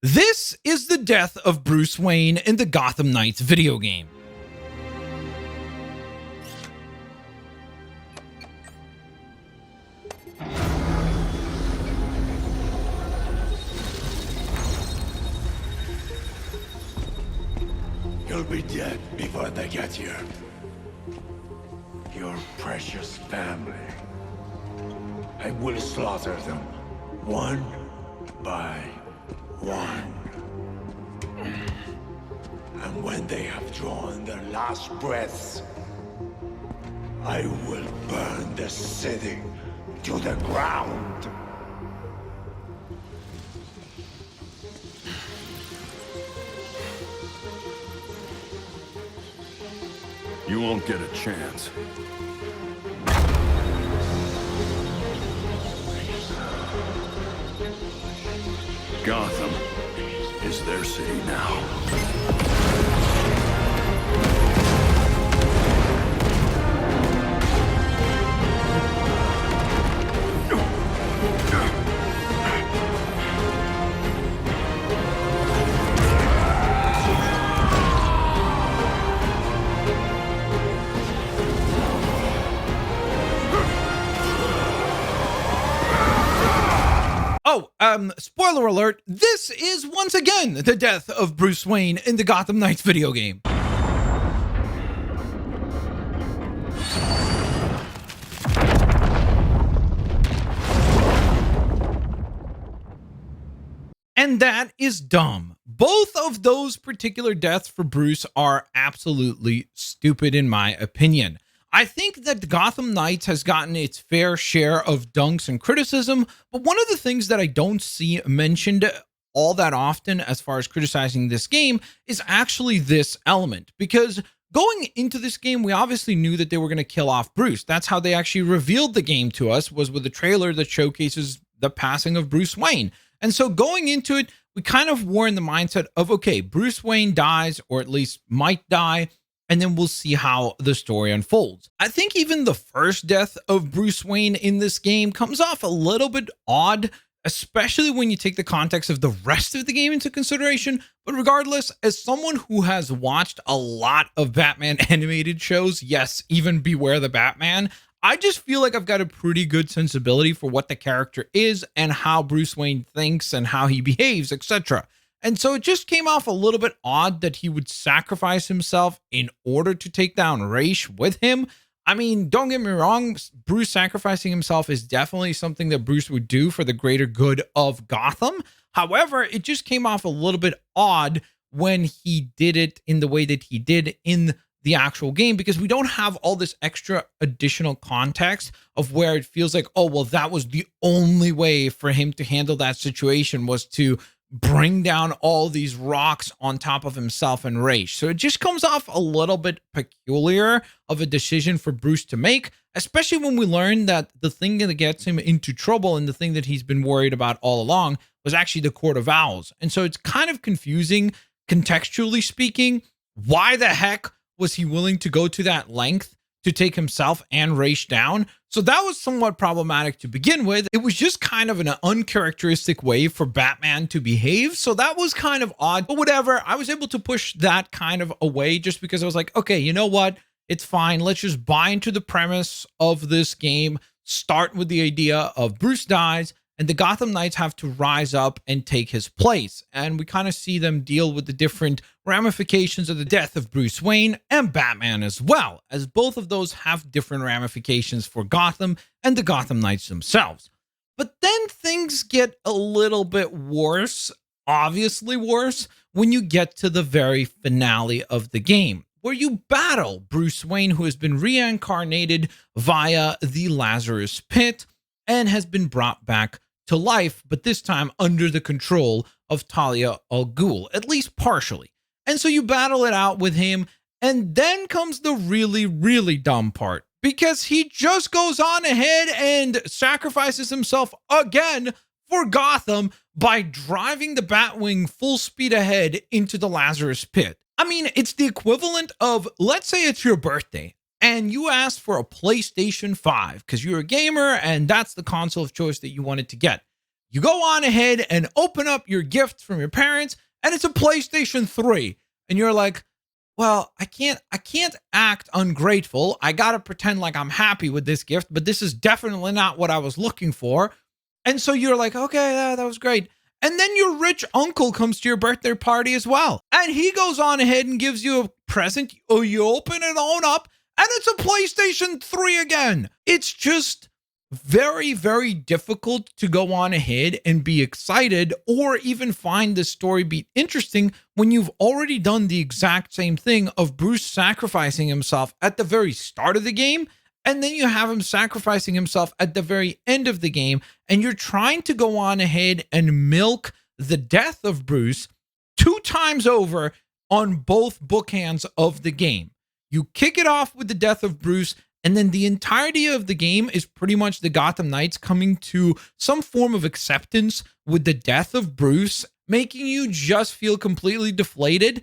This is the death of Bruce Wayne in the Gotham Knights video game. You'll be dead before they get here. Your precious family. I will slaughter them, one by one. And when they have drawn their last breaths, I will burn the city to the ground. You won't get a chance. Gotham is their city now. Spoiler alert, this is once again the death of Bruce Wayne in the Gotham Knights video game. And that is dumb. Both of those particular deaths for Bruce are absolutely stupid in my opinion. I think that Gotham Knights has gotten its fair share of dunks and criticism, but one of the things that I don't see mentioned all that often as far as criticizing this game is actually this element. Because going into this game, we obviously knew that they were going to kill off Bruce. That's how they actually revealed the game to us, was with a trailer that showcases the passing of Bruce Wayne. And so going into it, we kind of were in the mindset of, okay, Bruce Wayne dies, or at least might die, and then we'll see how the story unfolds. I think even the first death of Bruce Wayne in this game comes off a little bit odd, especially when you take the context of the rest of the game into consideration. But regardless, as someone who has watched a lot of Batman animated shows, yes, even Beware the Batman, I just feel like I've got a pretty good sensibility for what the character is and how Bruce Wayne thinks and how he behaves, etc. And so it just came off a little bit odd that he would sacrifice himself in order to take down Ra's with him. I mean, don't get me wrong, Bruce sacrificing himself is definitely something that Bruce would do for the greater good of Gotham. However, it just came off a little bit odd when he did it in the way that he did in the actual game, because we don't have all this extra additional context of where it feels like, oh, well, that was the only way for him to handle that situation, was to bring down all these rocks on top of himself and Ra's. So it just comes off a little bit peculiar of a decision for Bruce to make, especially when we learn that the thing that gets him into trouble and the thing that he's been worried about all along was actually the Court of Owls. And so it's kind of confusing, contextually speaking. Why the heck was he willing to go to that length to take himself and Ra's down? So that was somewhat problematic to begin with. It was just kind of an uncharacteristic way for Batman to behave. So that was kind of odd, but whatever. I was able to push that kind of away just because I was like, okay, you know what? It's fine. Let's just buy into the premise of this game. Start with the idea of Bruce dies and the Gotham Knights have to rise up and take his place. And we kind of see them deal with the different ramifications of the death of Bruce Wayne and Batman as well, as both of those have different ramifications for Gotham and the Gotham Knights themselves. But then things get a little bit worse, obviously worse, when you get to the very finale of the game, where you battle Bruce Wayne, who has been reincarnated via the Lazarus Pit and has been brought back to life, but this time under the control of Talia al Ghul, at least partially. And so you battle it out with him, and then comes the really, really dumb part, because he just goes on ahead and sacrifices himself again for Gotham by driving the Batwing full speed ahead into the Lazarus Pit. I mean, it's the equivalent of, let's say it's your birthday, and you asked for a PlayStation 5 because you're a gamer and that's the console of choice that you wanted to get. You go on ahead and open up your gift from your parents, and it's a PlayStation 3. And you're like, well, I can't act ungrateful. I got to pretend like I'm happy with this gift, but this is definitely not what I was looking for. And so you're like, okay, that was great. And then your rich uncle comes to your birthday party as well. And he goes on ahead and gives you a present. Oh, you open it on up, and it's a PlayStation 3 again. It's just very, very difficult to go on ahead and be excited or even find the story beat interesting when you've already done the exact same thing of Bruce sacrificing himself at the very start of the game, and then you have him sacrificing himself at the very end of the game, and you're trying to go on ahead and milk the death of Bruce 2 times over on both bookends of the game. You kick it off with the death of Bruce, and then the entirety of the game is pretty much the Gotham Knights coming to some form of acceptance with the death of Bruce, making you just feel completely deflated.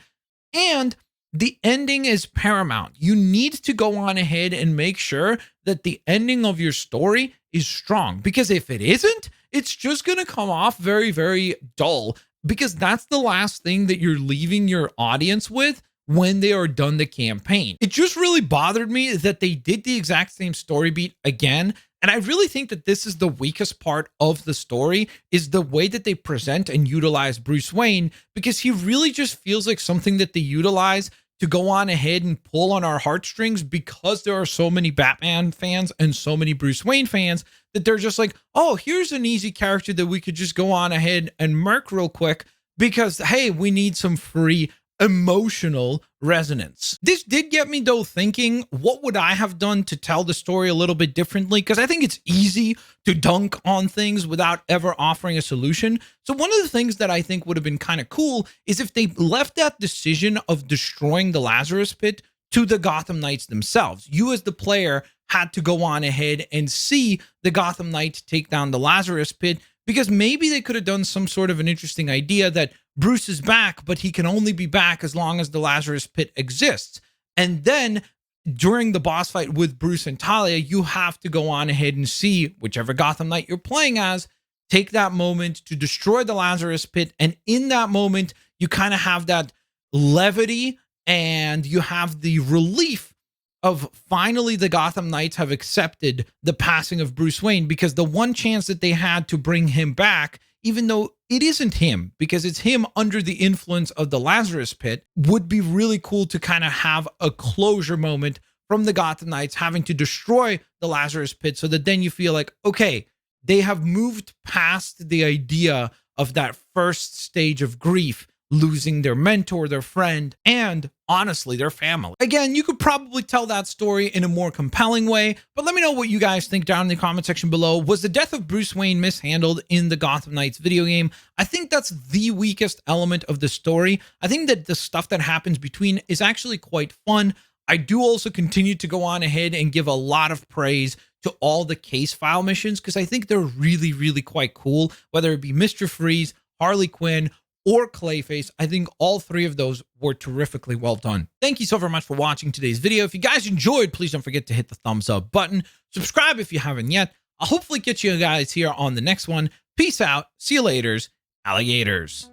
And the ending is paramount. You need to go on ahead and make sure that the ending of your story is strong, because if it isn't, it's just going to come off very, very dull, because that's the last thing that you're leaving your audience with when they are done the campaign. It just really bothered me that they did the exact same story beat again. And I really think that this is the weakest part of the story, is the way that they present and utilize Bruce Wayne, because he really just feels like something that they utilize to go on ahead and pull on our heartstrings, because there are so many Batman fans and so many Bruce Wayne fans that they're just like, oh, here's an easy character that we could just go on ahead and murk real quick because, hey, we need some free emotional resonance. This did get me though thinking, what would I have done to tell the story a little bit differently? Because I think it's easy to dunk on things without ever offering a solution. So one of the things that I think would have been kind of cool is if they left that decision of destroying the Lazarus Pit to the Gotham Knights themselves. You as the player had to go on ahead and see the Gotham Knights take down the Lazarus Pit, because maybe they could have done some sort of an interesting idea that Bruce is back, but he can only be back as long as the Lazarus Pit exists. And then during the boss fight with Bruce and Talia, you have to go on ahead and see whichever Gotham Knight you're playing as take that moment to destroy the Lazarus Pit. And in that moment, you kind of have that levity and you have the relief of finally the Gotham Knights have accepted the passing of Bruce Wayne, because the one chance that they had to bring him back, even though it isn't him, because it's him under the influence of the Lazarus Pit, would be really cool to kind of have a closure moment from the Gotham Knights having to destroy the Lazarus Pit, so that then you feel like, okay, they have moved past the idea of that first stage of grief, losing their mentor, their friend, and honestly, their family. Again, you could probably tell that story in a more compelling way, but let me know what you guys think down in the comment section below. Was the death of Bruce Wayne mishandled in the Gotham Knights video game? I think that's the weakest element of the story. I think that the stuff that happens between is actually quite fun. I do also continue to go on ahead and give a lot of praise to all the case file missions, because I think they're really, really quite cool, whether it be Mr. Freeze, Harley Quinn, or Clayface. I think all 3 of those were terrifically well done. Thank you so very much for watching today's video. If you guys enjoyed, please don't forget to hit the thumbs up button. Subscribe if you haven't yet. I'll hopefully get you guys here on the next one. Peace out. See you laters, alligators.